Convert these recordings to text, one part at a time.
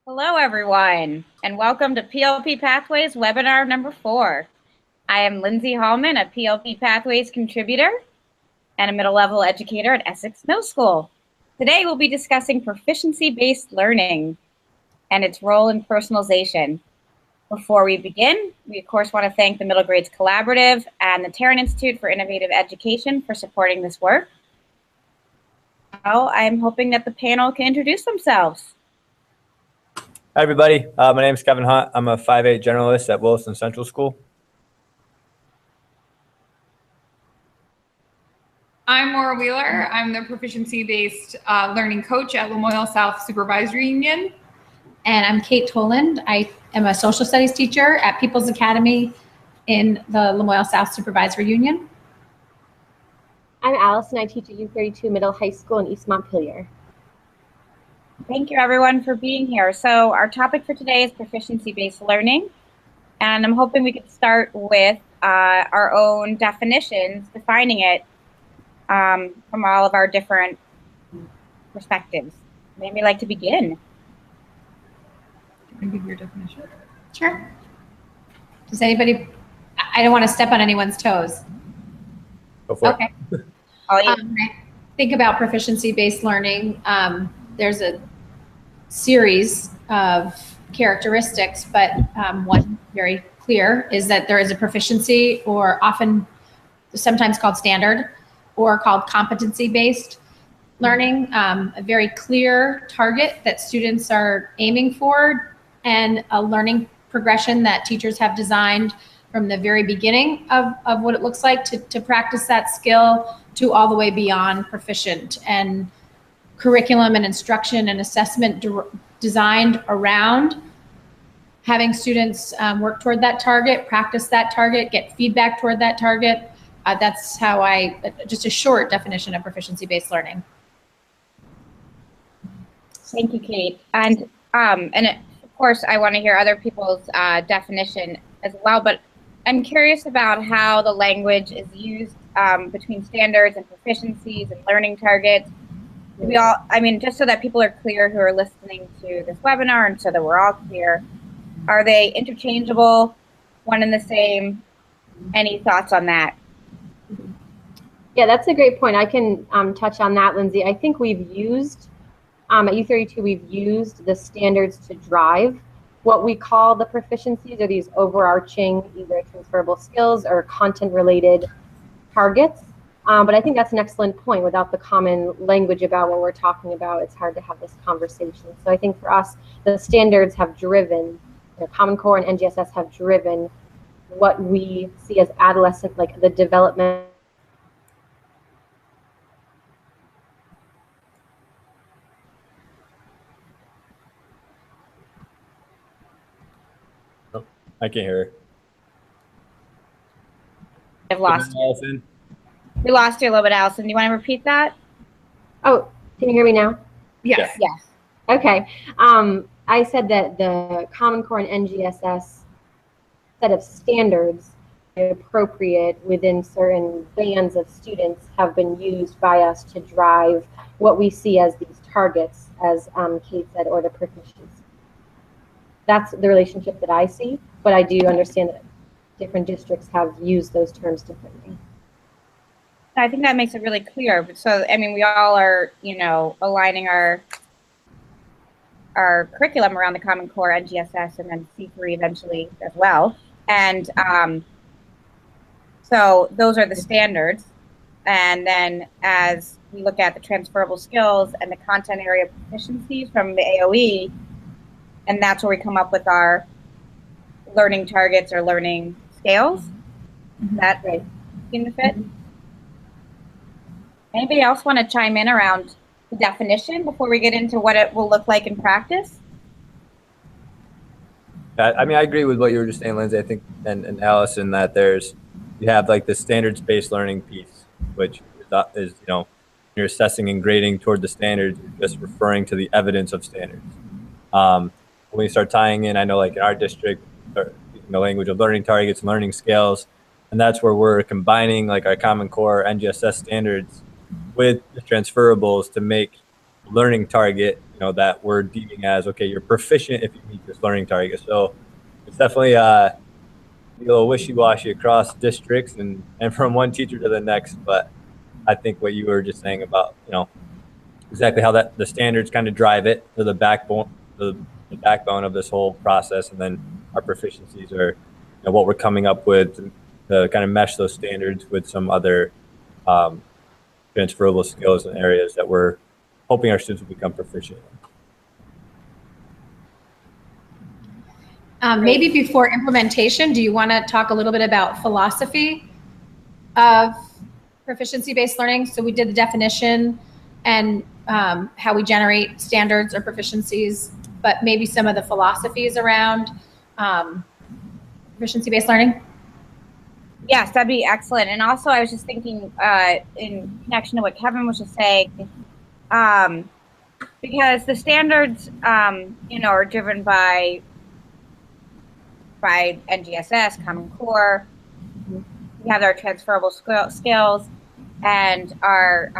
Hello, everyone, and welcome to PLP Pathways webinar number 4. I am Lindsay Hallman, a PLP Pathways contributor and a middle-level educator at Essex Middle School. Today, we'll be discussing proficiency-based learning and its role in personalization. Before we begin, we of course want to thank the Middle Grades Collaborative and the Tarrant Institute for Innovative Education for supporting this work. Now, I'm hoping that the panel can introduce themselves. Hi, everybody. My name is Kevin Hunt. I'm a 5'8" generalist at Williston Central School. I'm Maura Wheeler. I'm the proficiency-based learning coach at Lamoille South Supervisory Union. And I'm Kate Toland. I am a social studies teacher at People's Academy in the Lamoille South Supervisory Union. I'm Allison. I teach at U32 Middle High School in East Montpelier. Thank you, everyone, for being here. So our topic for today is proficiency-based learning, and I'm hoping we could start with our own definitions, defining it from all of our different perspectives. Maybe like to begin. Can you give your definition? Sure. Does anybody, I don't want to step on anyone's toes. Go for Okay. it. Think about proficiency-based learning. There's a series of characteristics, but one very clear is that there is a proficiency, or often sometimes called standard, or called competency-based learning, a very clear target that students are aiming for, and a learning progression that teachers have designed from the very beginning of what it looks like to practice that skill to all the way beyond proficient, and curriculum and instruction and assessment designed around having students work toward that target, practice that target, get feedback toward that target. That's how just a short definition of proficiency-based learning. Thank you, Kate. And of course, I want to hear other people's definition as well, but I'm curious about how the language is used between standards and proficiencies and learning targets. We all, just so that people are clear who are listening to this webinar, and so that we're all clear, are they interchangeable, one and the same? Any thoughts on that? Yeah, that's a great point. I can touch on that, Lindsay. I think we've used, at U32, we've used the standards to drive what we call the proficiencies, or these overarching either transferable skills or content-related targets. But I think that's an excellent point. Without the common language about what we're talking about, it's hard to have this conversation. So I think for us, the standards have driven, Common Core and NGSS have driven what we see as adolescent, like the development. Oh, I can't hear her. I've lost you. Allison. We lost you a little bit, Allison. Do you want to repeat that? Oh, can you hear me now? Yes. Yes. Okay. I said that the Common Core and NGSS set of standards appropriate within certain bands of students have been used by us to drive what we see as these targets, as Kate said, or the proficiencies. That's the relationship that I see, but I do understand that different districts have used those terms differently. I think that makes it really clear. So, we all are, aligning our curriculum around the Common Core, NGSS, and then C3 eventually as well. And so those are the standards. And then as we look at the transferable skills and the content area proficiencies from the AOE, and that's where we come up with our learning targets or learning scales. Is that right? Seem to fit? Anybody else want to chime in around the definition before we get into what it will look like in practice? I agree with what you were just saying, Lindsay. I think, and Allison, that you have like the standards-based learning piece, which is you're assessing and grading toward the standards, you're just referring to the evidence of standards. When we start tying in, I know like in our district, using the language of learning targets, learning scales, and that's where we're combining like our Common Core NGSS standards with the transferables to make learning target, that we're deeming as, okay, you're proficient if you meet this learning target. So it's definitely a little wishy-washy across districts and from one teacher to the next. But I think what you were just saying about, exactly how that the standards kind of drive it to the backbone, the backbone of this whole process, and then our proficiencies are what we're coming up with to kind of mesh those standards with some other transferable skills and areas that we're hoping our students will become proficient in. Maybe before implementation, do you want to talk a little bit about philosophy of proficiency-based learning? So we did the definition and how we generate standards or proficiencies, but maybe some of the philosophies around proficiency-based learning? Yes, that'd be excellent. And also, I was just thinking in connection to what Kevin was just saying, because the standards, are driven by NGSS, Common Core. We have our transferable skills and our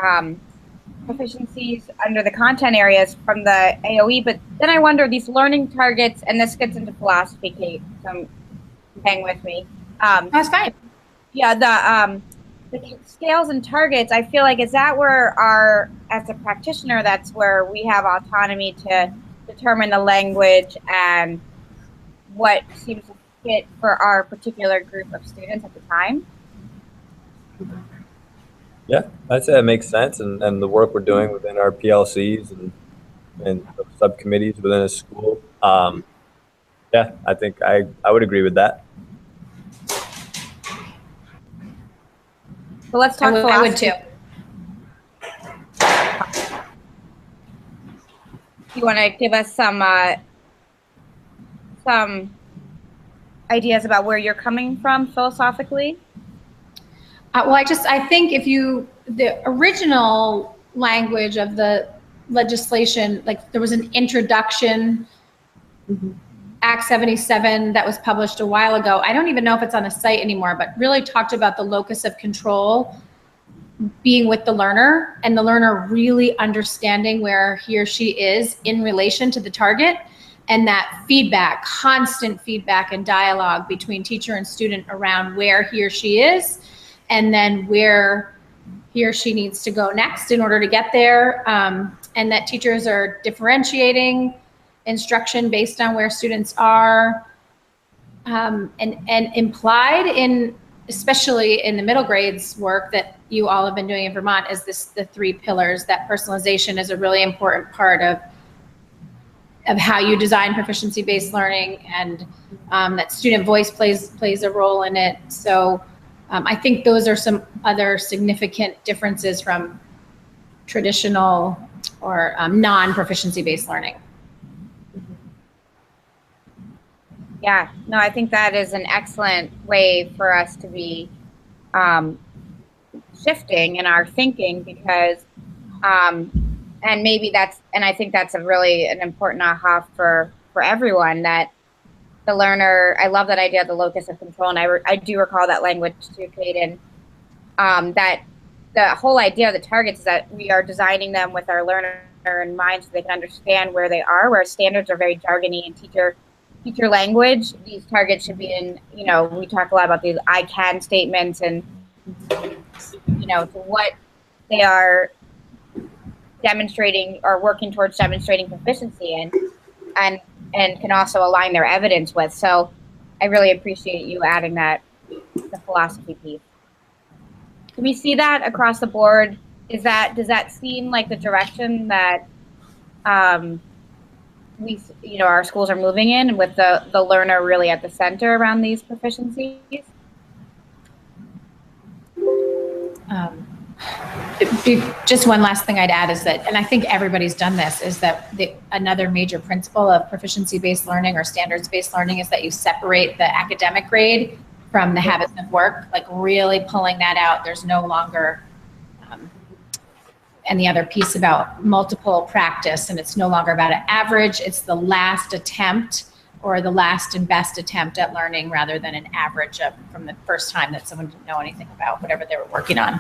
proficiencies under the content areas from the AOE. But then I wonder, these learning targets, and this gets into philosophy, Kate, so hang with me. That's fine. Yeah, the scales and targets, I feel like, is that where as a practitioner, that's where we have autonomy to determine the language and what seems to fit for our particular group of students at the time? Yeah, I'd say that makes sense. And the work we're doing within our PLCs and the subcommittees within a school. Yeah, I think I would agree with that. So let's talk philosophy. I would too. You want to give us some ideas about where you're coming from philosophically? Well, I think the original language of the legislation, like there was an introduction, Act 77 that was published a while ago. I don't even know if it's on the site anymore, but really talked about the locus of control being with the learner and the learner really understanding where he or she is in relation to the target, and that feedback, constant feedback and dialogue between teacher and student around where he or she is and then where he or she needs to go next in order to get there, and that teachers are differentiating instruction based on where students are, and implied in, especially in the middle grades work that you all have been doing in Vermont, is the 3 pillars. That personalization is a really important part of how you design proficiency-based learning, and that student voice plays a role in it. So I think those are some other significant differences from traditional or non-proficiency-based learning. Yeah, no, I think that is an excellent way for us to be shifting in our thinking, because and maybe I think that's an important aha for everyone, that the learner, I love that idea of the locus of control, and I do recall that language too, Kate, and that the whole idea of the targets is that we are designing them with our learner in mind so they can understand where they are, where standards are very jargony and teacher language. These targets should be in, we talk a lot about these I can statements and, to what they are demonstrating or working towards demonstrating proficiency in, and can also align their evidence with. So I really appreciate you adding that, the philosophy piece. Can we see that across the board? Does that seem like the direction that our schools are moving in, with the learner really at the center around these proficiencies? Just one last thing I'd add is that, and I think everybody's done this, is that another major principle of proficiency-based learning or standards-based learning is that you separate the academic grade from the habits of work, like really pulling that out. There's no longer, and the other piece about multiple practice, and it's no longer about an average, it's the last attempt or the last and best attempt at learning, rather than an average from the first time that someone didn't know anything about whatever they were working on.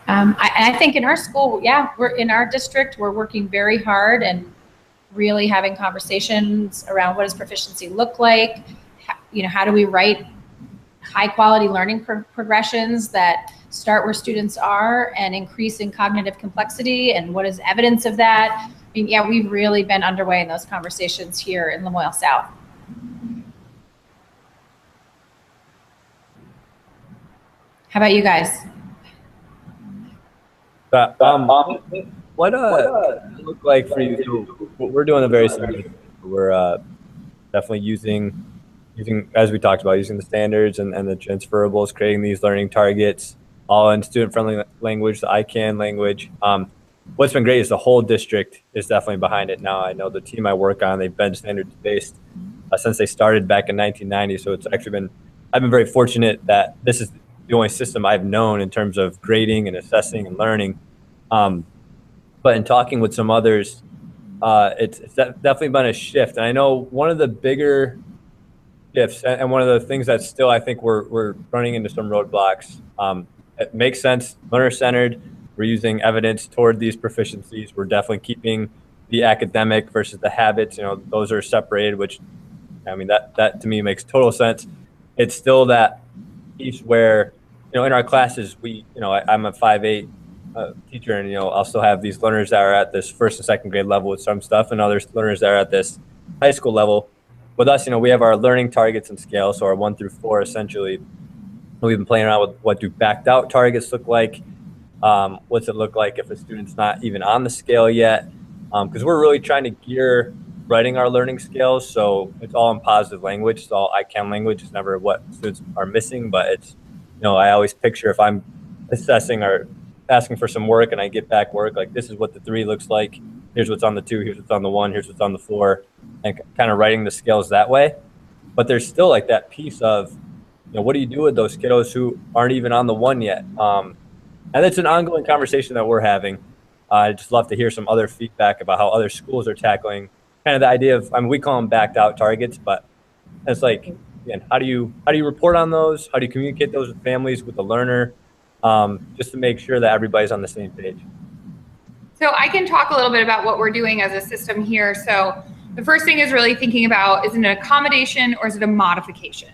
I think in our school, yeah, we're in our district, we're working very hard and really having conversations around what does proficiency look like? How do we write high quality learning progressions that start where students are and increase in cognitive complexity, and what is evidence of that? I mean, yeah, we've really been underway in those conversations here in Lamoille South. How about you guys? What look like for you? So we're doing a very similar thing. We're definitely using, as we talked about, using the standards and the transferables, creating these learning targets, all in student-friendly language, the ICANN language. What's been great is the whole district is definitely behind it now. I know the team I work on, they've been standards-based since they started back in 1990. So it's actually I've been very fortunate that this is the only system I've known in terms of grading and assessing and learning. But in talking with some others, it's definitely been a shift. And I know one of the bigger shifts, and one of the things that still I think we're running into some roadblocks. It makes sense, learner-centered. We're using evidence toward these proficiencies. We're definitely keeping the academic versus the habits. Those are separated, which, I mean, that to me makes total sense. It's still that piece where, in our classes, I'm a 5'8" teacher, and I'll still have these learners that are at this first and second grade level with some stuff, and other learners that are at this high school level. With us, we have our learning targets and scales, so our 1 through 4 essentially. We've been playing around with what do backed out targets look like. What's it look like if a student's not even on the scale yet? Because we're really trying to gear writing our learning scales, so it's all in positive language. It's all ICANN language. It's never what students are missing, but it's, I always picture if I'm assessing or asking for some work and I get back work, like this is what the 3 looks like. Here's what's on the 2, here's what's on the 1, here's what's on the 4, and kind of writing the scales that way. But there's still like that piece of, what do you do with those kiddos who aren't even on the 1 yet? And it's an ongoing conversation that we're having. I'd just love to hear some other feedback about how other schools are tackling kind of the idea of, we call them backed out targets, but it's like, again, how do you report on those? How do you communicate those with families, with the learner, just to make sure that everybody's on the same page? So I can talk a little bit about what we're doing as a system here. So the first thing is really thinking about, is it an accommodation or is it a modification?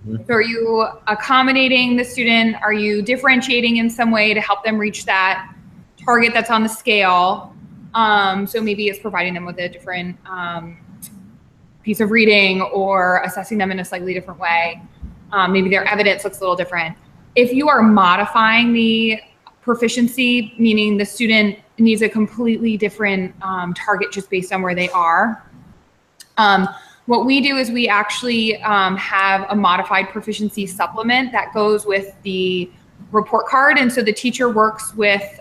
Mm-hmm. So are you accommodating the student? Are you differentiating in some way to help them reach that target that's on the scale? So maybe it's providing them with a different piece of reading or assessing them in a slightly different way. Maybe their evidence looks a little different. If you are modifying the proficiency, meaning the student needs a completely different target just based on where they are, what we do is we actually have a modified proficiency supplement that goes with the report card. And so the teacher works with,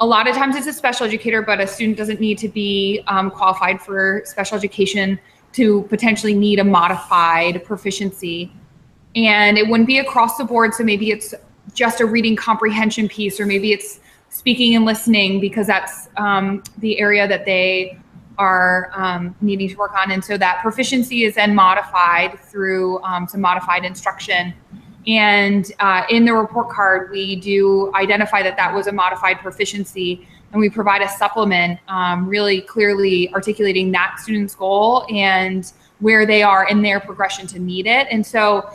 a lot of times it's a special educator, but a student doesn't need to be qualified for special education to potentially need a modified proficiency. And it wouldn't be across the board. So maybe it's just a reading comprehension piece, or maybe it's speaking and listening because that's the area that they are needing to work on. And so that proficiency is then modified through some modified instruction. And in the report card, we do identify that that was a modified proficiency, and we provide a supplement really clearly articulating that student's goal and where they are in their progression to meet it. And so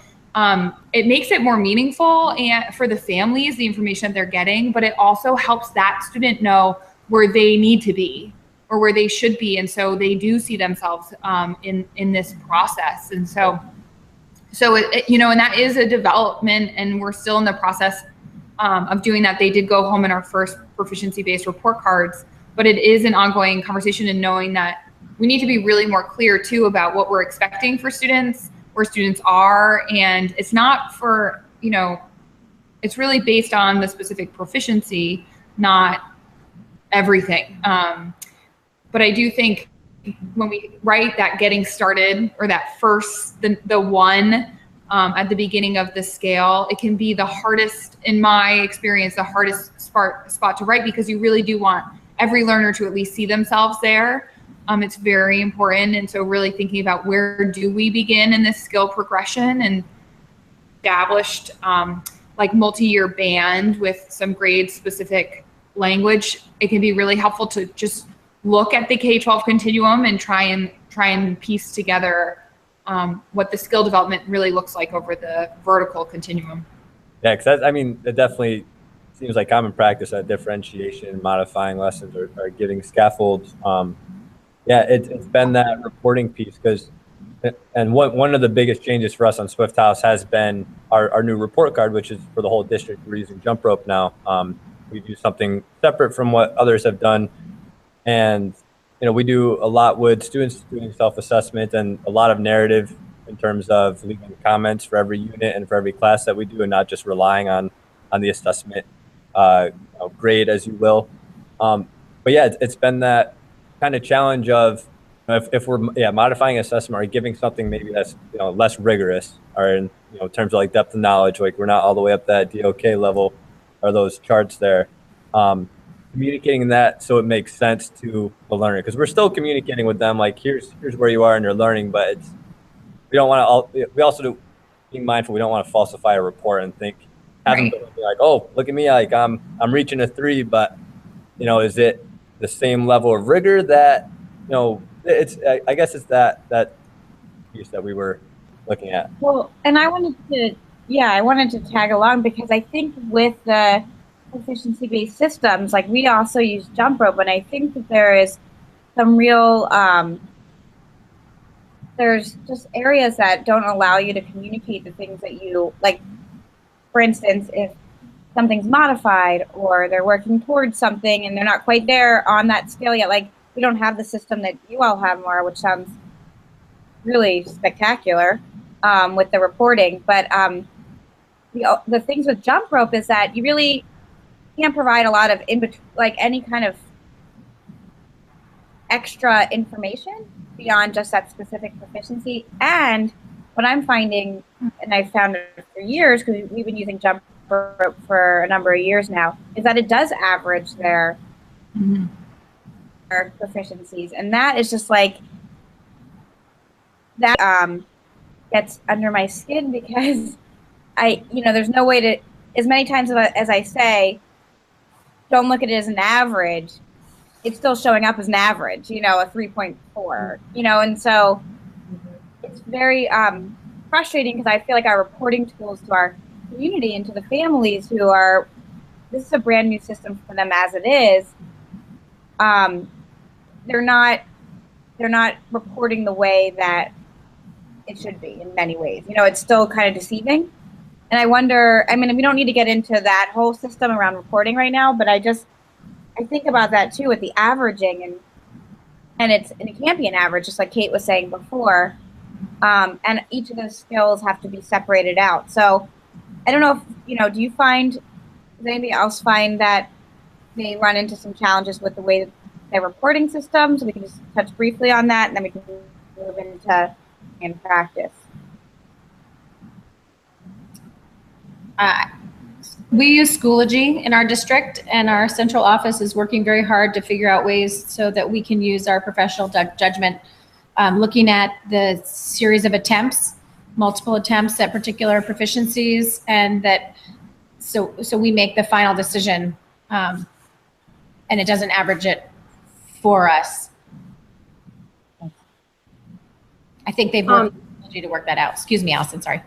it makes it more meaningful and for the families, the information that they're getting, but it also helps that student know where they need to be or where they should be. And so they do see themselves in this process. And so and that is a development, and we're still in the process of doing that. They did go home in our first proficiency-based report cards, but it is an ongoing conversation, and knowing that we need to be really more clear too about what we're expecting for students, where students are. And it's not for, it's really based on the specific proficiency, not everything. But I do think when we write that getting started, or that first, the 1 at the beginning of the scale, it can be the hardest, in my experience, the hardest spot to write, because you really do want every learner to at least see themselves there. It's very important. And so really thinking about, where do we begin in this skill progression, and established like multi-year band with some grade specific language, it can be really helpful to just look at the K-12 continuum and try and piece together what the skill development really looks like over the vertical continuum. Yeah, because I mean, it definitely seems like common practice that differentiation, modifying lessons, or giving scaffolds. Yeah, it's been that reporting piece, because, and one of the biggest changes for us on Swift House has been our new report card, which is for the whole district. We're using Jumprope now. We do something separate from what others have done, and we do a lot with students doing self-assessment and a lot of narrative in terms of leaving comments for every unit and for every class that we do, and not just relying on the assessment grade, as you will. But yeah, it's been that kind of challenge of if we're modifying assessment or giving something maybe that's less rigorous, or in terms of like depth of knowledge, like we're not all the way up that DOK level or those charts there. Communicating that so it makes sense to the learner, because we're still communicating with them like here's where you are in your learning, but we don't want to. We also do being mindful. We don't want to falsify a report and have them be like, oh, look at me, like I'm reaching a 3, but is it the same level of rigor that it's I guess it's that piece that we were looking at. Well, and I wanted to tag along, because I think with the proficiency-based systems, like we also use Jumprope, and I think that there is some real there's just areas that don't allow you to communicate the things that you like. For instance, if something's modified or they're working towards something and they're not quite there on that scale yet, like we don't have the system that you all have, Laura, which sounds really spectacular with the reporting. But the things with Jumprope is that you really can't provide a lot of like any kind of extra information beyond just that specific proficiency. And what I'm finding, and I've found it for years, because we've been using Jumprope for a number of years now, is that it does average their proficiencies. And that is just like, that gets under my skin, because there's no way to, as many times as I say, don't look at it as an average, it's still showing up as an average, a 3.4, and so it's very frustrating, because I feel like our reporting tools to our community and to the families this is a brand new system for them as it is, they're not reporting the way that it should be in many ways. It's still kind of deceiving. And I wonder, we don't need to get into that whole system around reporting right now, but I think about that too with the averaging, and it can't be an average, just like Kate was saying before. And each of those skills have to be separated out. So I don't know if, does anybody else find that they run into some challenges with the way that their reporting systems? We can just touch briefly on that, and then we can move into in practice. We use Schoology in our district, and our central office is working very hard to figure out ways so that we can use our professional judgment, looking at the series of attempts, multiple attempts at particular proficiencies, and that so we make the final decision, and it doesn't average it for us. I think they've worked to work that out. Excuse me, Allison, sorry.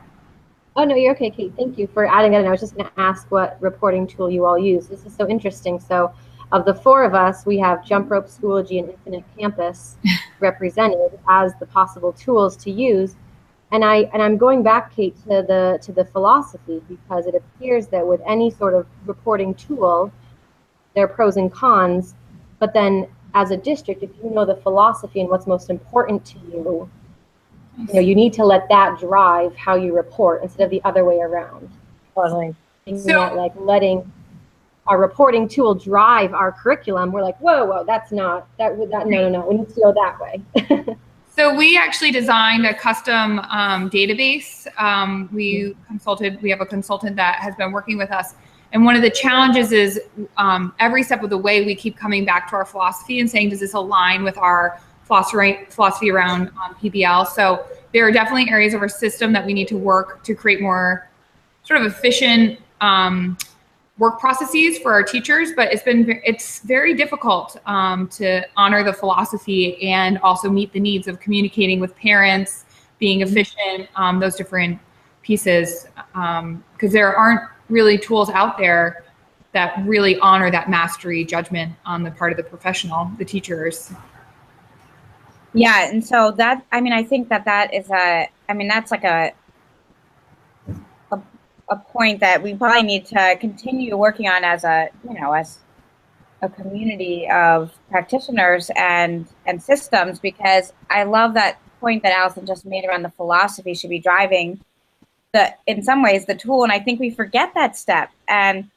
Oh, no, you're okay, Kate. Thank you for adding that in. I was just going to ask what reporting tool you all use. This is so interesting. So of the 4 of us, we have Jumprope, Schoology, and Infinite Campus represented as the possible tools to use. And I'm going back, Kate, to the philosophy, because it appears that with any sort of reporting tool, there are pros and cons. But then as a district, if you know the philosophy and what's most important to you, you need to let that drive how you report instead of the other way around. Totally. Like letting our reporting tool drive our curriculum, we're like, whoa, that's not, no, we need to go that way. So we actually designed a custom database. We have a consultant that has been working with us. And one of the challenges is every step of the way, we keep coming back to our philosophy and saying, does this align with our philosophy around PBL? So there are definitely areas of our system that we need to work to create more sort of efficient work processes for our teachers, but it's very difficult to honor the philosophy and also meet the needs of communicating with parents, being efficient, those different pieces, because there aren't really tools out there that really honor that mastery judgment on the part of the professional, the teachers. Yeah, and so that, I mean, I think that is that's like a point that we probably need to continue working on as a community of practitioners and systems, because I love that point that Allison just made around the philosophy should be driving in some ways the tool, and I think we forget that step, and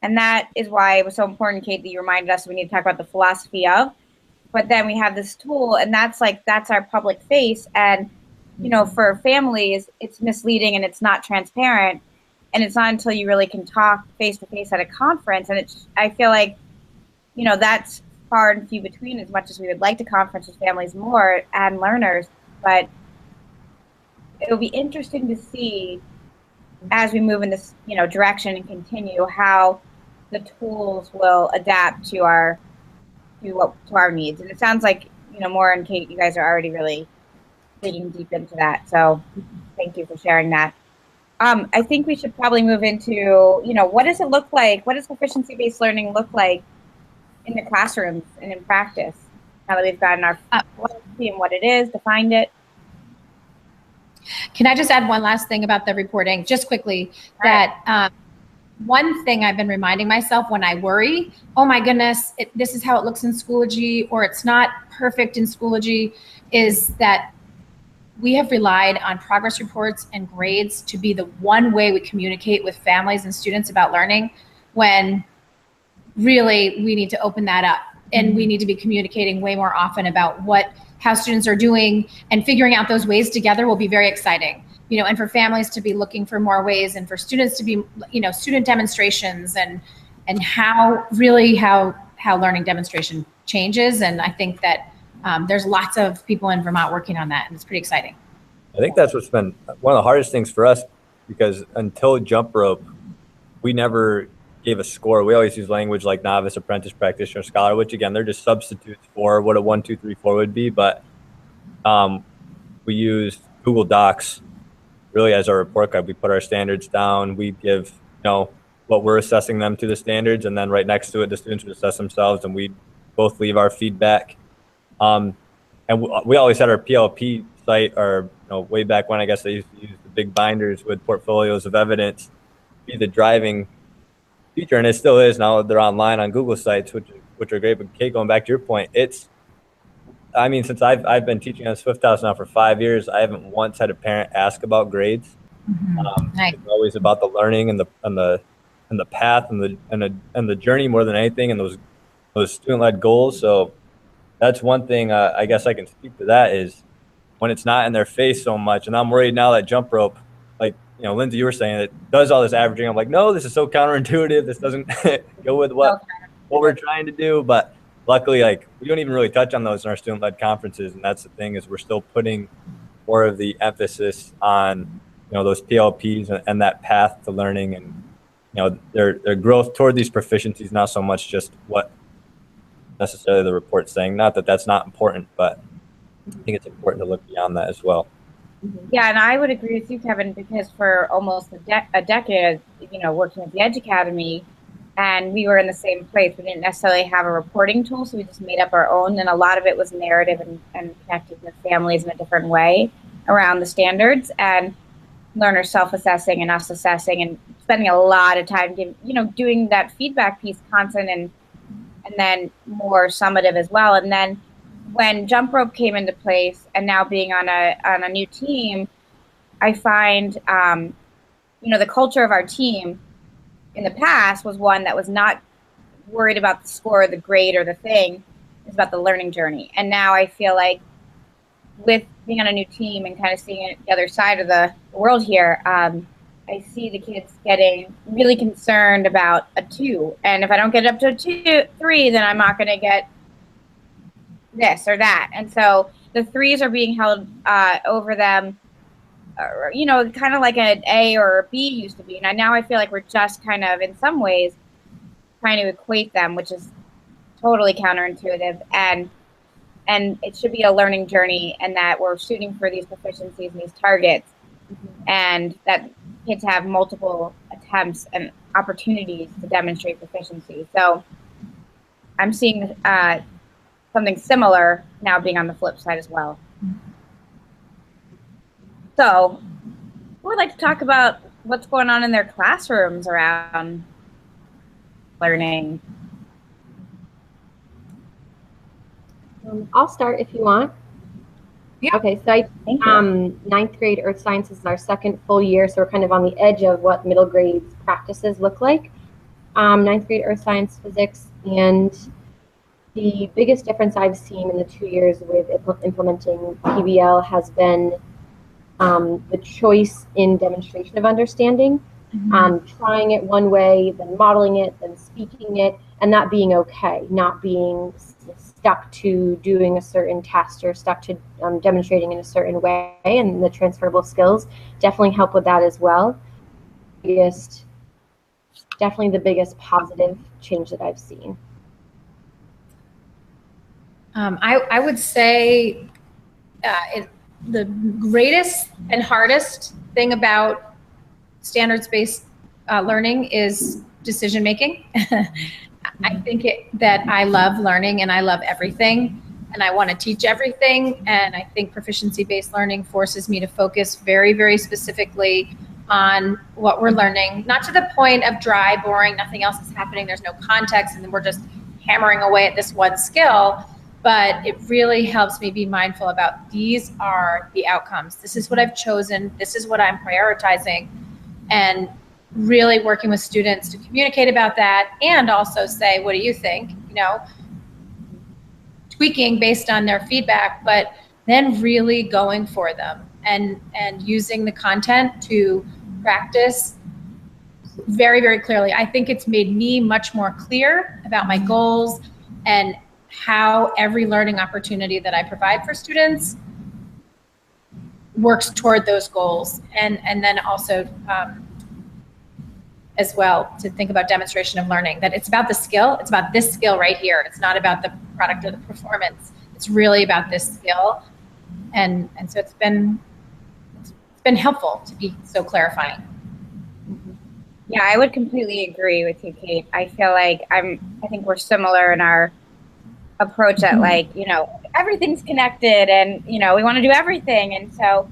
that is why it was so important, Kate, that you reminded us we need to talk about the philosophy of, but then we have this tool, and that's our public face, and for families it's misleading and it's not transparent, and it's not until you really can talk face to face at a conference, and I feel like that's far and few between, as much as we would like to conference with families more and learners, but it'll be interesting to see as we move in this direction and continue how the tools will adapt to our needs. And it sounds like Maura and Kate, you guys are already really digging deep into that, so thank you for sharing that. I think we should probably move into what does it look like, what does proficiency-based learning look like in the classrooms and in practice, now that we've gotten our philosophy and what it is, defined it. Can I just add one last thing about the reporting, just quickly, that one thing I've been reminding myself when I worry, oh my goodness, this is how it looks in Schoology, or it's not perfect in Schoology, is that we have relied on progress reports and grades to be the one way we communicate with families and students about learning, when really we need to open that up, and we need to be communicating way more often about how students are doing, and figuring out those ways together will be very exciting. And for families to be looking for more ways, and for students to be, student demonstrations, and how learning demonstration changes. And I think that there's lots of people in Vermont working on that, and it's pretty exciting. I think that's what's been one of the hardest things for us, because until Jumprope, we never gave a score. We always use language like novice, apprentice, practitioner, scholar, which again, they're just substitutes for what a 1, 2, 3, 4 would be. But we use Google Docs really as our report card. We put our standards down. We give, what we're assessing them to the standards, and then right next to it, the students would assess themselves, and we both leave our feedback. And we always had our PLP site, or way back when, I guess they used to use the big binders with portfolios of evidence, be the driving feature, and it still is. Now they're online on Google sites, which are great. But Kate, going back to your point, since I've been teaching on Swift House now for 5 years, I haven't once had a parent ask about grades. Nice. It's always about the learning and the path and the journey more than anything, and those student-led goals. So that's one thing I guess I can speak to, that is when it's not in their face so much. And I'm worried now that Jumprope, like Lindsay, you were saying, it does all this averaging. I'm like, no, this is so counterintuitive. This doesn't go with what we're trying to do. But luckily, we don't even really touch on those in our student-led conferences. And that's the thing, is we're still putting more of the emphasis on, those PLPs and that path to learning, and, their growth toward these proficiencies, not so much just what necessarily the report's saying. Not that that's not important, but I think it's important to look beyond that as well. Yeah, and I would agree with you, Kevin, because for almost a decade, working at the Edge Academy, and we were in the same place. We didn't necessarily have a reporting tool, so we just made up our own, and a lot of it was narrative and connecting with families in a different way around the standards, and learners self-assessing and us assessing, and spending a lot of time doing that feedback piece constant, and then more summative as well. And then when Jumprope came into place, and now being on a new team, I find the culture of our team in the past was one that was not worried about the score or the grade or the thing. It's about the learning journey. And now I feel like, with being on a new team and kind of seeing the other side of the world here, I see the kids getting really concerned about a 2. And if I don't get up to a 2, 3, then I'm not going to get this or that. And so the 3s are being held over them you know, kind of like an A or a B used to be. And now I feel like we're just kind of, in some ways, trying to equate them, which is totally counterintuitive. And it should be a learning journey, and that we're shooting for these proficiencies and these targets, and that kids have multiple attempts and opportunities to demonstrate proficiency. So I'm seeing something similar now being on the flip side as well. So I would like to talk about what's going on in their classrooms around learning. I'll start if you want. Yeah. Okay, so ninth grade Earth Sciences is our second full year, so we're kind of on the edge of what middle grades practices look like. Ninth grade Earth Science Physics, and the biggest difference I've seen in the 2 years with implementing PBL has been the choice in demonstration of understanding. Trying it one way, then modeling it, then speaking it, and that being okay, not being stuck to doing a certain test or stuck to demonstrating in a certain way, and the transferable skills definitely help with that as well. Definitely the biggest positive change that I've seen. I would say the greatest and hardest thing about standards-based learning is decision making. I think that I love learning and I love everything and I want to teach everything, and I think proficiency-based learning forces me to focus very, very specifically on what we're learning, not to the point of dry, boring, nothing else is happening, there's no context, and then we're just hammering away at this one skill. But it really helps me be mindful about these are the outcomes. This is what I've chosen. This is what I'm prioritizing. And really working with students to communicate about that, and also say, what do you think? You know, tweaking based on their feedback, but then really going for them and using the content to practice very, very clearly. I think it's made me much more clear about my goals and how every learning opportunity that I provide for students works toward those goals. And then also as well to think about demonstration of learning, that it's about the skill, it's about this skill right here. It's not about the product or the performance. It's really about this skill. And so it's been helpful to be so clarifying. Yeah, I would completely agree with you, Kate. I feel like I think we're similar in our approach at, like, you know, everything's connected and, you know, we want to do everything. And so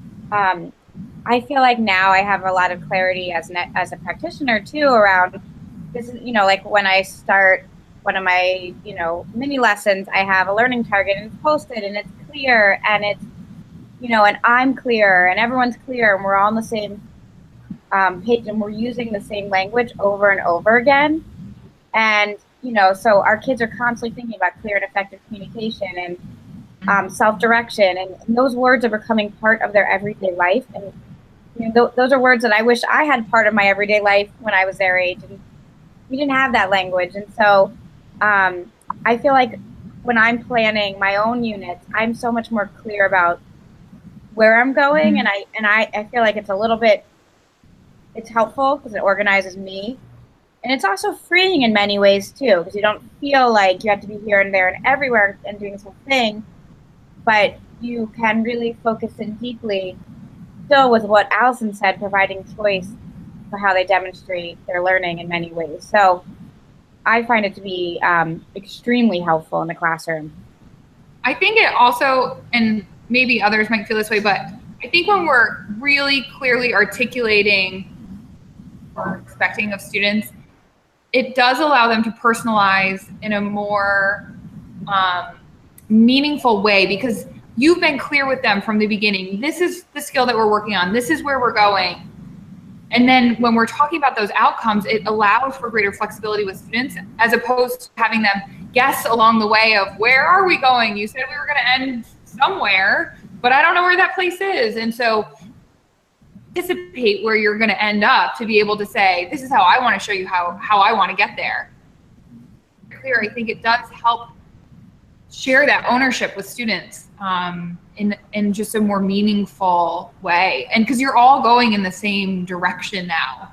I feel like now I have a lot of clarity as a practitioner too around this is, you know, like when I start one of my, you know, mini lessons, I have a learning target and it's posted and it's clear and it's, you know, and I'm clear and everyone's clear and we're all on the same page and we're using the same language over and over again. And, you know, so our kids are constantly thinking about clear and effective communication and self-direction, and those words are becoming part of their everyday life. And, you know, those are words that I wish I had part of my everyday life when I was their age, and we didn't have that language. And so I feel like when I'm planning my own units, I'm so much more clear about where I'm going, and I feel like it's helpful because it organizes me. And it's also freeing in many ways too, because you don't feel like you have to be here and there and everywhere and doing this whole thing, but you can really focus in deeply still with what Allison said, providing choice for how they demonstrate their learning in many ways. So I find it to be extremely helpful in the classroom. I think it also, and maybe others might feel this way, but I think when we're really clearly articulating what we're expecting of students, it does allow them to personalize in a more meaningful way, because you've been clear with them from the beginning. This is the skill that we're working on. This is where we're going. And then when we're talking about those outcomes, it allows for greater flexibility with students, as opposed to having them guess along the way of, where are we going? You said we were going to end somewhere, but I don't know where that place is. And so anticipate where you're going to end up to be able to say, this is how I want to show you how I want to get there. Clear, I think it does help share that ownership with students in just a more meaningful way. And because you're all going in the same direction now,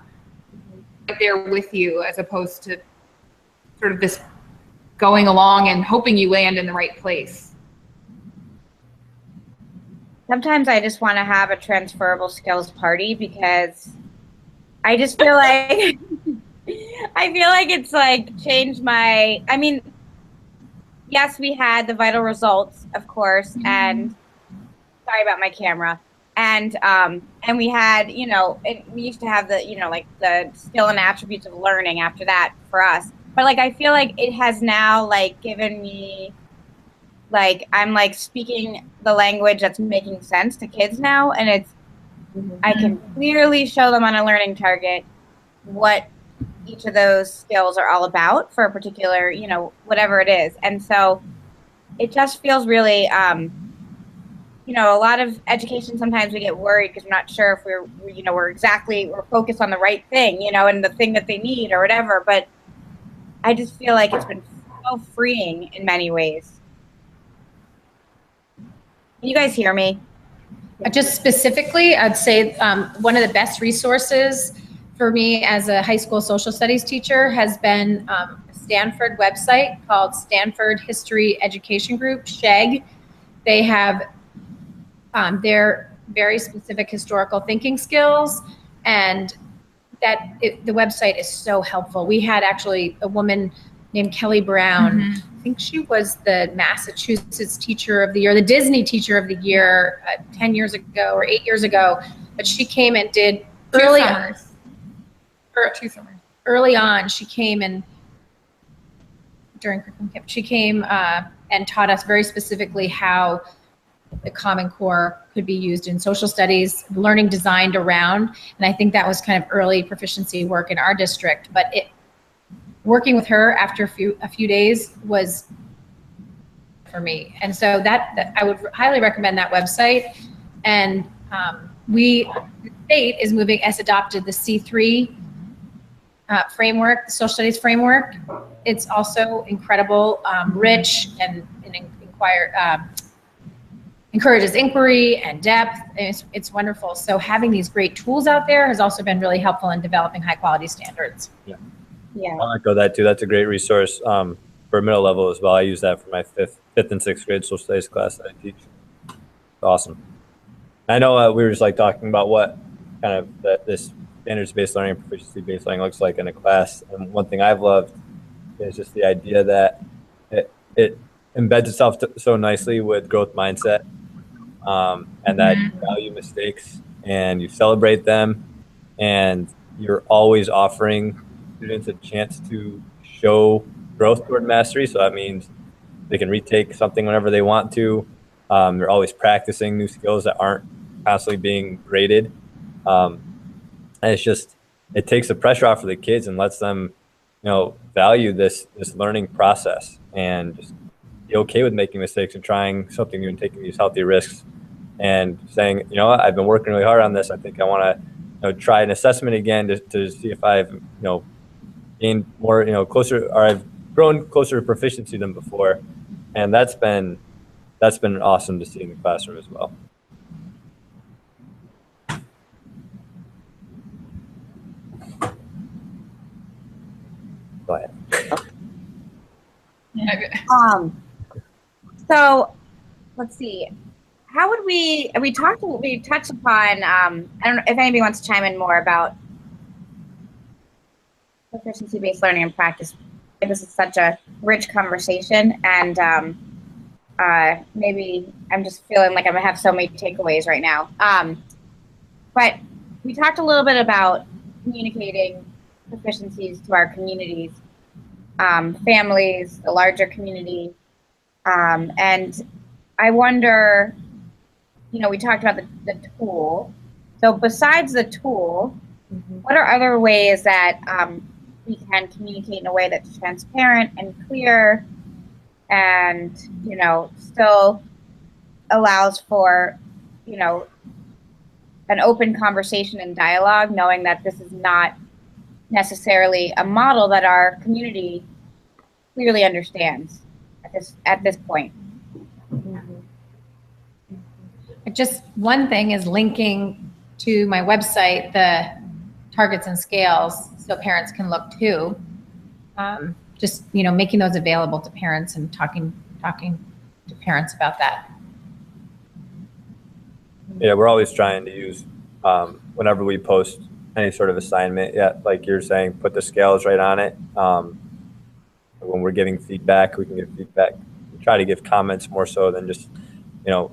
they're with you as opposed to sort of this going along and hoping you land in the right place. Sometimes I just want to have a transferable skills party because I just feel like I feel like it's like changed my, I mean, yes, we had the vital results, of course, and sorry about my camera. And we had, you know, we used to have the, you know, like the skill and attributes of learning after that for us. But like, I feel like it has now like given me, like, I'm like speaking the language that's making sense to kids now. And it's, I can clearly show them on a learning target what each of those skills are all about for a particular, you know, whatever it is. And so it just feels really, you know, a lot of education, sometimes we get worried because we're not sure if we're, you know, we're focused on the right thing, you know, and the thing that they need or whatever. But I just feel like it's been so freeing in many ways. Can you guys hear me? Just specifically, I'd say one of the best resources for me as a high school social studies teacher has been a Stanford website called Stanford History Education Group, SHEG. They have their very specific historical thinking skills, and the website is so helpful. We had actually a woman named Kelly Brown. I think she was the Massachusetts Teacher of the Year, the Disney Teacher of the Year 10 years ago or 8 years ago. But she came and did early on. She came and during curriculum camp, she came and taught us very specifically how the Common Core could be used in social studies, learning designed around. And I think that was kind of early proficiency work in our district. But working with her after a few days was for me. And so that I would highly recommend that website. And the state has adopted the C3 framework, the social studies framework. It's also incredible, rich, and encourages inquiry and depth. And it's wonderful. So having these great tools out there has also been really helpful in developing high quality standards. Yeah. I'll echo that too. That's a great resource for middle level as well. I use that for my fifth and sixth grade social studies class that I teach. It's awesome. I know we were just like talking about what kind of this standards-based learning and proficiency-based learning looks like in a class. And one thing I've loved is just the idea that it embeds itself so nicely with growth mindset, and that you value mistakes and you celebrate them, and you're always offering students a chance to show growth toward mastery. So that means they can retake something whenever they want to. They're always practicing new skills that aren't constantly being graded. And it takes the pressure off of the kids and lets them, you know, value this learning process and just be okay with making mistakes and trying something new and taking these healthy risks and saying, you know what, I've been working really hard on this. I think I want to, you know, try an assessment again to see if I've, you know, gained more, you know, closer, or I've grown closer to proficiency than before. And that's been awesome to see in the classroom as well. Go ahead. So let's see. How would we touched upon, I don't know if anybody wants to chime in more about proficiency-based learning and practice. This is such a rich conversation, and maybe I'm just feeling like I'm gonna have so many takeaways right now. But we talked a little bit about communicating proficiencies to our communities, families, the larger community, and I wonder, you know, we talked about the tool. So besides the tool, what are other ways that we can communicate in a way that's transparent and clear and, you know, still allows for, you know, an open conversation and dialogue, knowing that this is not necessarily a model that our community clearly understands at this point. Just one thing is linking to my website the targets and scales so parents can look too. Just, you know, making those available to parents and talking to parents about that. Yeah, we're always trying to use, whenever we post any sort of assignment, like you're saying, put the scales right on it. When we're giving feedback, we can give feedback. We try to give comments more so than just, you know,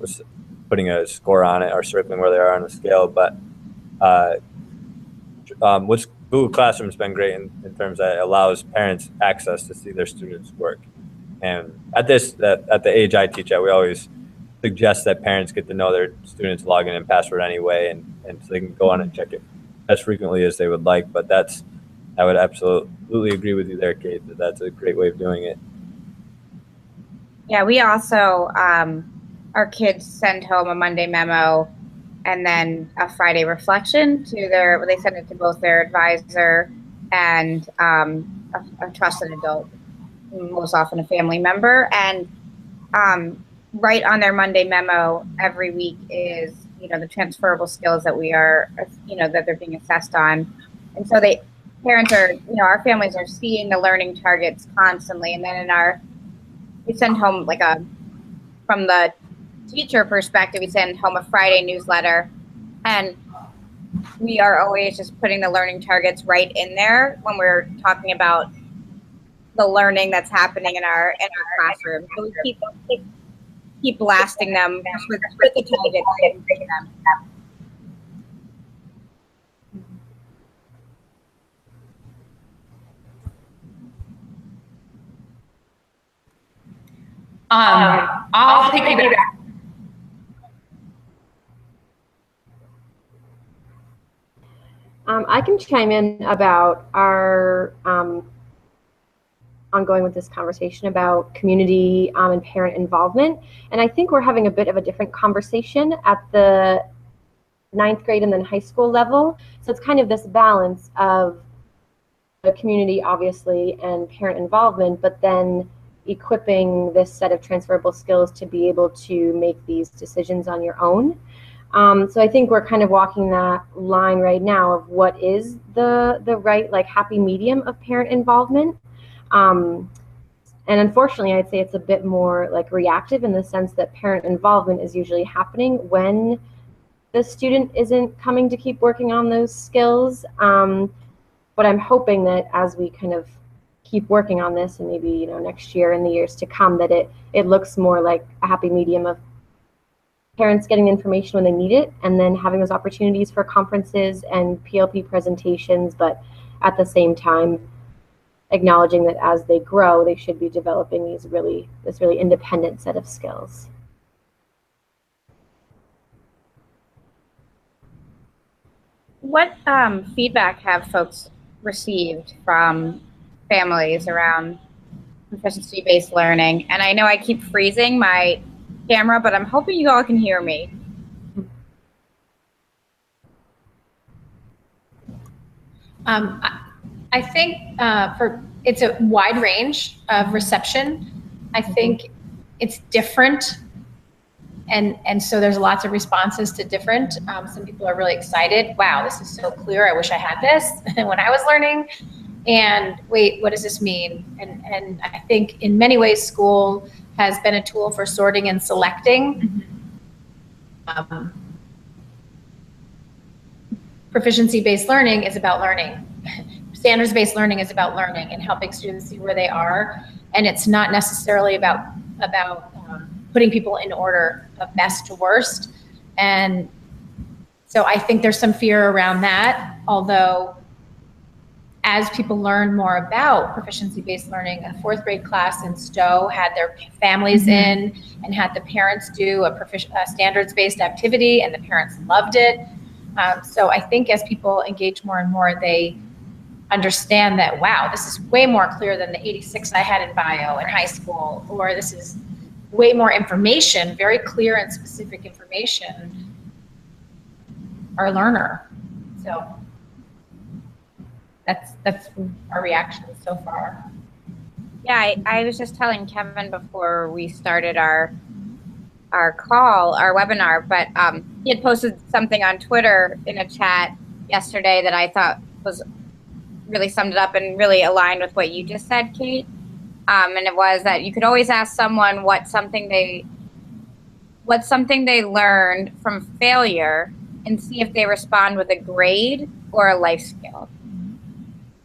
putting a score on it or circling where they are on the scale. But what's Google Classroom's been great in terms that it allows parents access to see their students' work. And at the age I teach at, we always suggest that parents get to know their students' login and password anyway, and so they can go on and check it as frequently as they would like. But I would absolutely agree with you there, Kate, that's a great way of doing it. Yeah, we also, our kids send home a Monday memo and then a Friday reflection they send it to both their advisor and a trusted adult, most often a family member. And right on their Monday memo every week is, you know, the transferable skills that we are, you know, that they're being assessed on. And so parents are, you know, our families are seeing the learning targets constantly. And then we send home from the teacher perspective, we send home a Friday newsletter, and we are always just putting the learning targets right in there when we're talking about the learning that's happening in our classroom. So we keep blasting them with the targets and bringing them. I'll piggyback. I can chime in about our ongoing with this conversation about community and parent involvement. And I think we're having a bit of a different conversation at the 9th grade and then high school level. So it's kind of this balance of the community, obviously, and parent involvement, but then equipping this set of transferable skills to be able to make these decisions on your own. So I think we're kind of walking that line right now of what is the right, like, happy medium of parent involvement. And unfortunately, I'd say it's a bit more like reactive in the sense that parent involvement is usually happening when the student isn't coming to keep working on those skills. But I'm hoping that as we kind of keep working on this, and maybe, you know, next year and the years to come, that it looks more like a happy medium of parents getting information when they need it, and then having those opportunities for conferences and PLP presentations, but at the same time acknowledging that as they grow, they should be developing this really independent set of skills. What feedback have folks received from families around proficiency-based learning? And I know I keep freezing my camera, but I'm hoping you all can hear me. I think it's a wide range of reception. I think it's different, and so there's lots of responses to different. Some people are really excited. Wow, this is so clear. I wish I had this when I was learning. And wait, what does this mean? And I think in many ways, school has been a tool for sorting and selecting. Proficiency-based learning is about learning. Standards-based learning is about learning and helping students see where they are. And it's not necessarily about putting people in order of best to worst. And so I think there's some fear around that, although as people learn more about proficiency-based learning, a 4th grade class in Stowe had their families in and had the parents do a standards-based activity, and the parents loved it. So I think as people engage more and more, they understand that, wow, this is way more clear than the 86 I had in bio in high school, or this is way more information, very clear and specific information, our learner. So that's our reaction so far. Yeah, I was just telling Kevin before we started our webinar, but he had posted something on Twitter in a chat yesterday that I thought was really summed it up and really aligned with what you just said, Kate. And it was that you could always ask someone what's something they learned from failure and see if they respond with a grade or a life skill.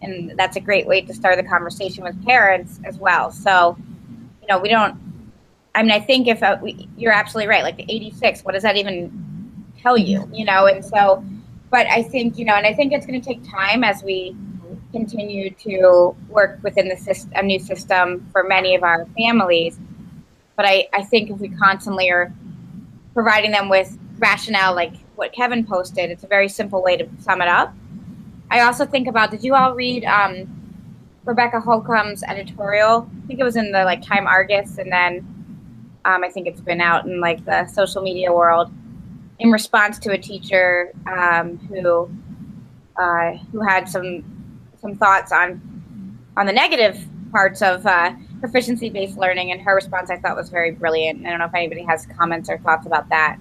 And that's a great way to start the conversation with parents as well. So, you know, I think if you're absolutely right, like the 86, what does that even tell you? You know, and so, but I think, you know, and I think it's going to take time as we continue to work within a new system for many of our families. But I think if we constantly are providing them with rationale, like what Kevin posted, it's a very simple way to sum it up. I also think about, did you all read Rebecca Holcomb's editorial? I think it was in the like Time Argus, and then I think it's been out in like the social media world in response to a teacher who had some thoughts on the negative parts of proficiency-based learning, and her response I thought was very brilliant. I don't know if anybody has comments or thoughts about that.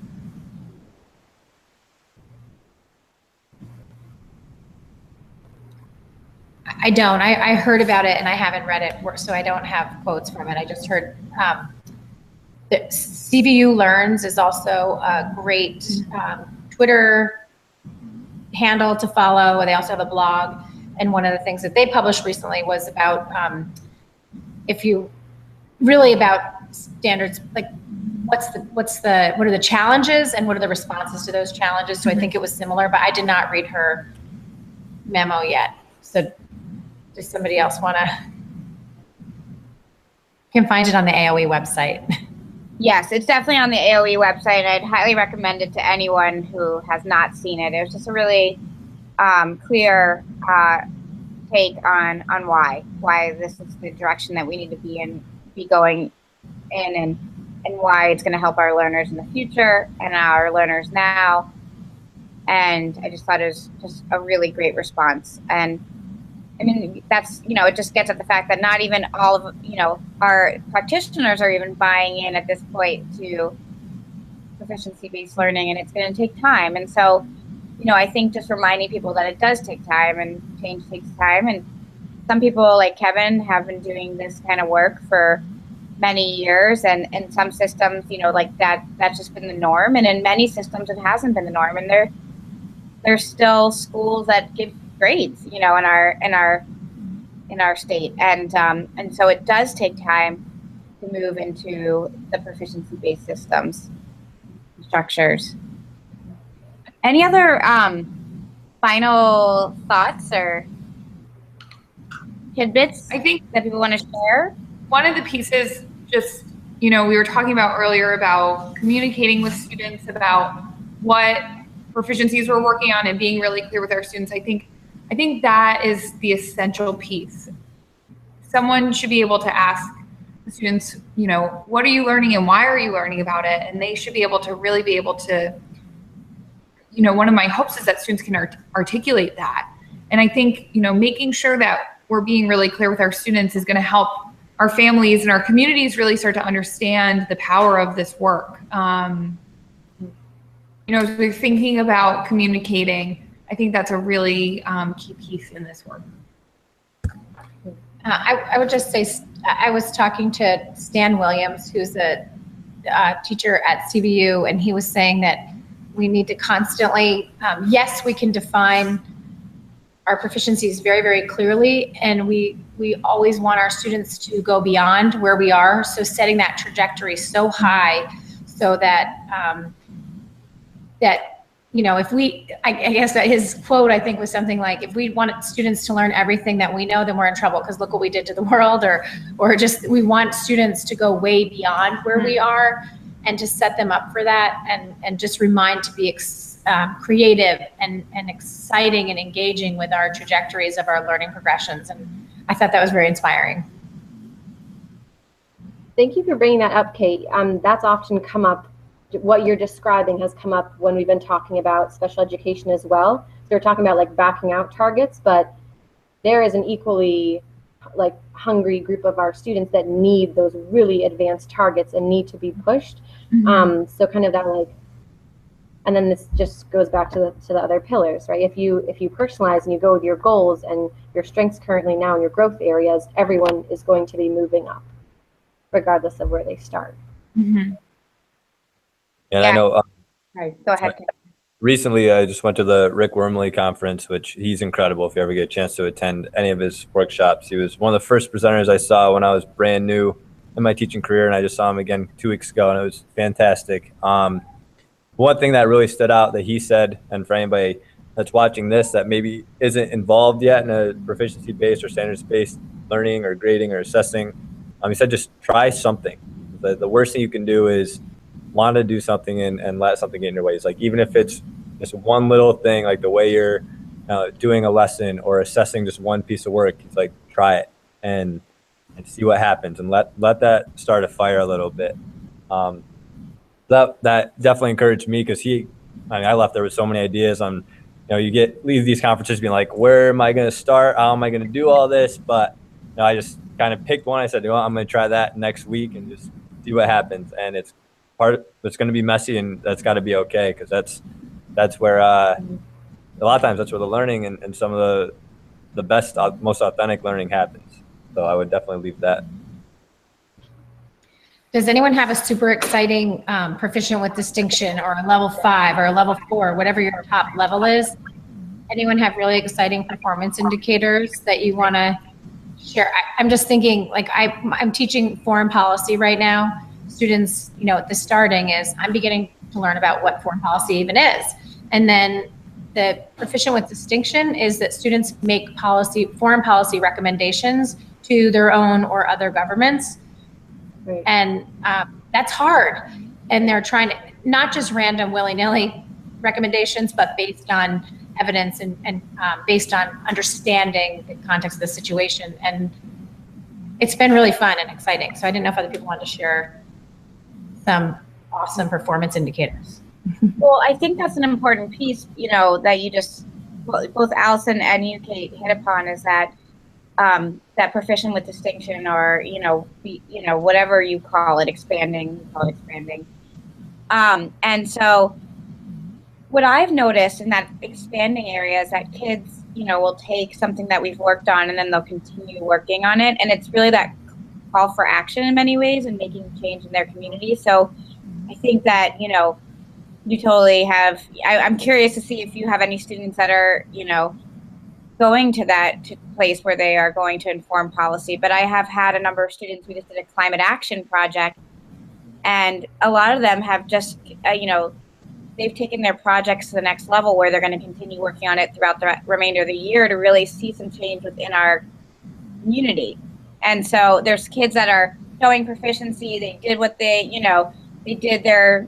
I don't. I heard about it and I haven't read it, so I don't have quotes from it. I just heard that CVU Learns is also a great Twitter handle to follow. They also have a blog. And one of the things that they published recently was about about standards, like what are the challenges and what are the responses to those challenges. So I think it was similar, but I did not read her memo yet. So does somebody else want to? You can find it on the AOE website. Yes, it's definitely on the AOE website. I'd highly recommend it to anyone who has not seen it. It was just a really clear take on why this is the direction that we need to be going in, and why it's going to help our learners in the future and our learners now. And I just thought it was just a really great response. And I mean, that's, you know, it just gets at the fact that not even all of, you know, our practitioners are even buying in at this point to proficiency-based learning, and it's going to take time. And so, you know, I think just reminding people that it does take time and change takes time. And some people like Kevin have been doing this kind of work for many years, and in some systems, you know, like that's just been the norm. And in many systems, it hasn't been the norm. And there's still schools that give grades, you know, in our state. And so it does take time to move into the proficiency-based systems structures. Any other final thoughts or tidbits I think that people want to share? one of the pieces, just, you know, we were talking about earlier about communicating with students about what proficiencies we're working on and being really clear with our students. I think that is the essential piece. Someone should be able to ask the students, you know, what are you learning and why are you learning about it? And they should be able to really be able to, you know, one of my hopes is that students can articulate that. And I think, you know, making sure that we're being really clear with our students is going to help our families and our communities really start to understand the power of this work. You know, as we're thinking about communicating, I think that's a really key piece in this work. I would just say, I was talking to Stan Williams, who's a teacher at CVU, and he was saying that we need to constantly, yes, we can define our proficiencies very, very clearly, and we always want our students to go beyond where we are. So setting that trajectory so high so that, you know, if I guess that his quote, I think, was something like, if we want students to learn everything that we know, then we're in trouble because look what we did to the world, or just we want students to go way beyond where we are, and to set them up for that, and just remind to be creative and exciting and engaging with our trajectories of our learning progressions. And I thought that was very inspiring. Thank you for bringing that up, Kate. That's often come up. What you're describing has come up when we've been talking about special education as well. So we're talking about like backing out targets, but there is an equally like hungry group of our students that need those really advanced targets and need to be pushed. So kind of that like, and then this just goes back to the other pillars, right? If you personalize and you go with your goals and your strengths currently now in your growth areas, everyone is going to be moving up, regardless of where they start. And I know. All right, go ahead. Recently, I just went to the Rick Wormley conference, which he's incredible. If you ever get a chance to attend any of his workshops, he was one of the first presenters I saw when I was brand new in my teaching career, and I just saw him again 2 weeks ago, and it was fantastic. One thing that really stood out that he said, and for anybody that's watching this that maybe isn't involved yet in a proficiency-based or standards-based learning or grading or assessing, he said just try something. The worst thing you can do is want to do something and let something get in your way. It's like, even if it's just one little thing, like the way you're doing a lesson or assessing just one piece of work, it's like, try it and see what happens, and let that start a fire a little bit. That definitely encouraged me, because I left there with so many ideas on, you leave these conferences being like, where am I going to start? How am I going to do all this? But I just kind of picked one. I said, I'm going to try that next week and just see what happens. And it's going to be messy, and that's got to be okay, because that's where a lot of times that's where the learning and some of the best, most authentic learning happens. So I would definitely leave that. Does anyone have a super exciting proficient with distinction, or a level 5 or a level 4, whatever your top level is? Anyone have really exciting performance indicators that you want to share? I'm just thinking, like, I'm teaching foreign policy right now. Students, the starting is I'm beginning to learn about what foreign policy even is. And then the proficient with distinction is that students make foreign policy recommendations to their own or other governments. Right. And that's hard. And they're trying to, not just random willy-nilly recommendations, but based on evidence and based on understanding the context of the situation. And it's been really fun and exciting. So I didn't know if other people wanted to share some awesome performance indicators. Well, I think that's an important piece, that you just, both Allison and you, Kate, hit upon, is that that proficient with distinction, or whatever you call it, expanding. And so what I've noticed in that expanding area is that kids, will take something that we've worked on and then they'll continue working on it. And it's really that call for action in many ways and making change in their community. So I think that, you totally have, I'm curious to see if you have any students that are, going to that place where they are going to inform policy. But I have had a number of students who just did a climate action project, and a lot of them have just, they've taken their projects to the next level, where they're going to continue working on it throughout the remainder of the year to really see some change within our community. And so there's kids that are showing proficiency. They did what they did their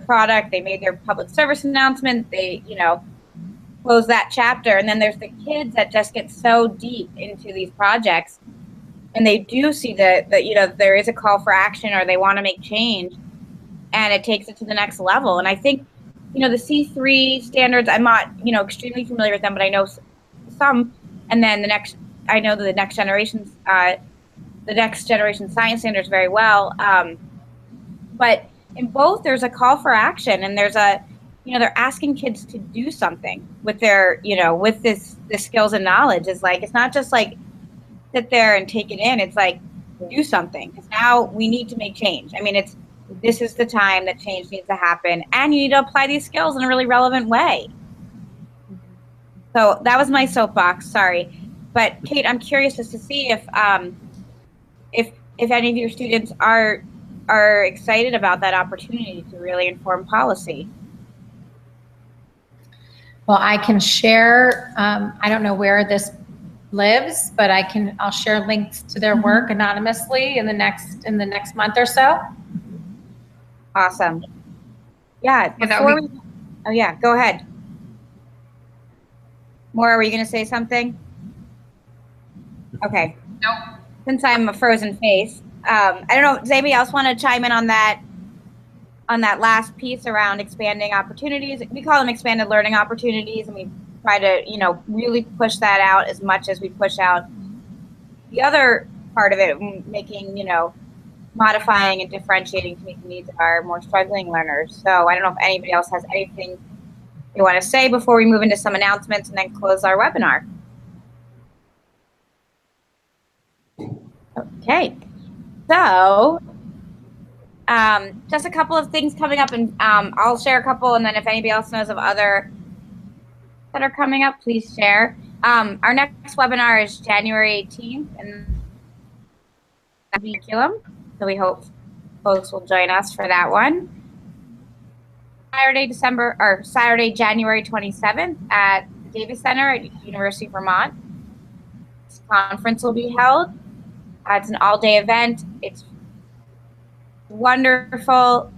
product. They made their public service announcement. They, close that chapter. And then there's the kids that just get so deep into these projects, and they do see that there is a call for action, or they want to make change, and it takes it to the next level. And I think, the C3 standards, I'm not, extremely familiar with them, but I know some. And then I know the next generation science standards very well. But in both, there's a call for action, and there's they're asking kids to do something with their, with the skills and knowledge. It's like, it's not just like sit there and take it in. It's like, do something, because now we need to make change. I mean, this is the time that change needs to happen, and you need to apply these skills in a really relevant way. So that was my soapbox, sorry. But Kate, I'm curious just to see if any of your students are excited about that opportunity to really inform policy. Well, I can share, I don't know where this lives, but I'll share links to their work anonymously in the next month or so. Awesome. Yeah. Oh yeah, go ahead. Maura, were you going to say something? Okay. No. Since I'm a frozen face, I don't know, does anybody else want to chime in on that last piece around expanding opportunities? We call them expanded learning opportunities, and we try to, really push that out as much as we push out the other part of it, making, modifying and differentiating to meet the needs of our more struggling learners. So I don't know if anybody else has anything they want to say before we move into some announcements and then close our webinar. Okay, so just a couple of things coming up, and I'll share a couple, and then if anybody else knows of other that are coming up, please share. Our next webinar is January 18th, and curriculum, so we hope folks will join us for that one. Saturday, January 27th at the Davis Center at University of Vermont. This conference will be held. It's an all-day event. It's wonderful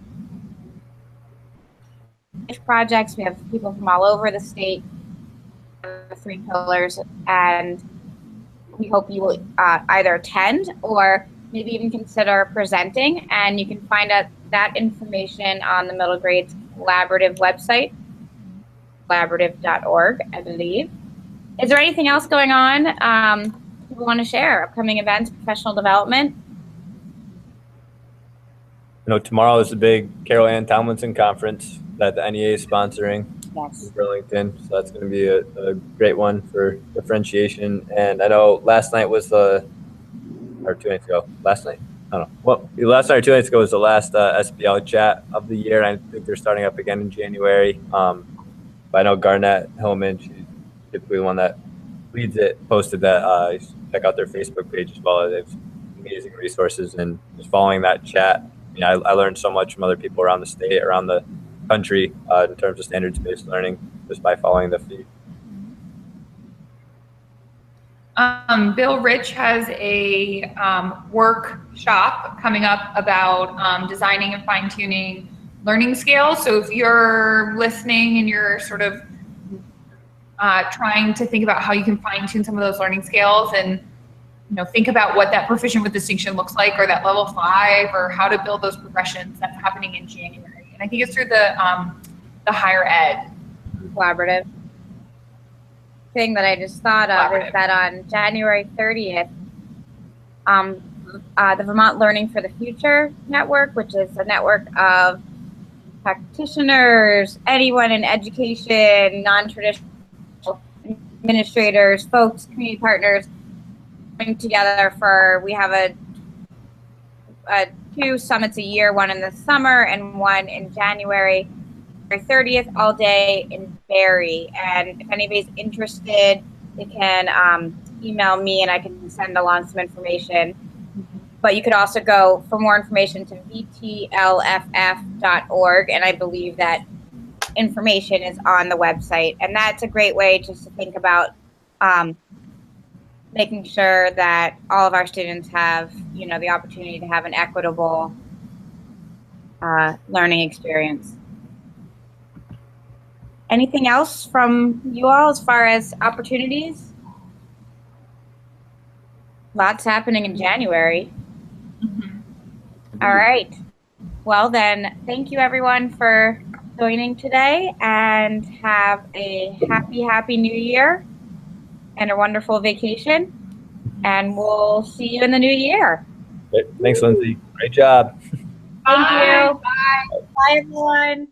projects. We have people from all over the state, the 3 pillars, and we hope you will either attend or maybe even consider presenting. And you can find out that information on the middle grades collaborative website, collaborative.org, I believe. Is there anything else going on people want to share? Upcoming events, professional development? Tomorrow is the big Carol Ann Tomlinson conference that the NEA is sponsoring. Yes. In Burlington, so that's going to be a great one for differentiation. And I know last night was or 2 nights ago, last night, I don't know. Well, last night or 2 nights ago was the last SBL chat of the year. I think they're starting up again in January. But I know Garnett Hillman, she's typically the one that leads it, posted that you should check out their Facebook page as well. They have amazing resources, and just following that chat, I learned so much from other people around the state, around the country, in terms of standards-based learning, just by following the feed. Bill Rich has a workshop coming up about designing and fine-tuning learning scales. So if you're listening and you're sort of trying to think about how you can fine-tune some of those learning scales, and think about what that proficient with distinction looks like, or that level 5, or how to build those progressions, that's happening in January. And I think it's through the higher ed collaborative. Thing that I just thought of is that on January 30th, the Vermont Learning for the Future Network, which is a network of practitioners, anyone in education, non-traditional administrators, folks, community partners, coming together we have 2 summits a year, one in the summer and one in January 30th, all day in Barrie. And if anybody's interested, they can email me and I can send along some information. But you could also go for more information to vtlff.org, and I believe that information is on the website. And that's a great way just to think about making sure that all of our students have, the opportunity to have an equitable learning experience. Anything else from you all as far as opportunities? Lots happening in January. All right. Well then, thank you everyone for joining today, and have a happy new year and a wonderful vacation. And we'll see you in the new year. Thanks, Lindsay. Great job. Thank you. Bye. Bye, everyone.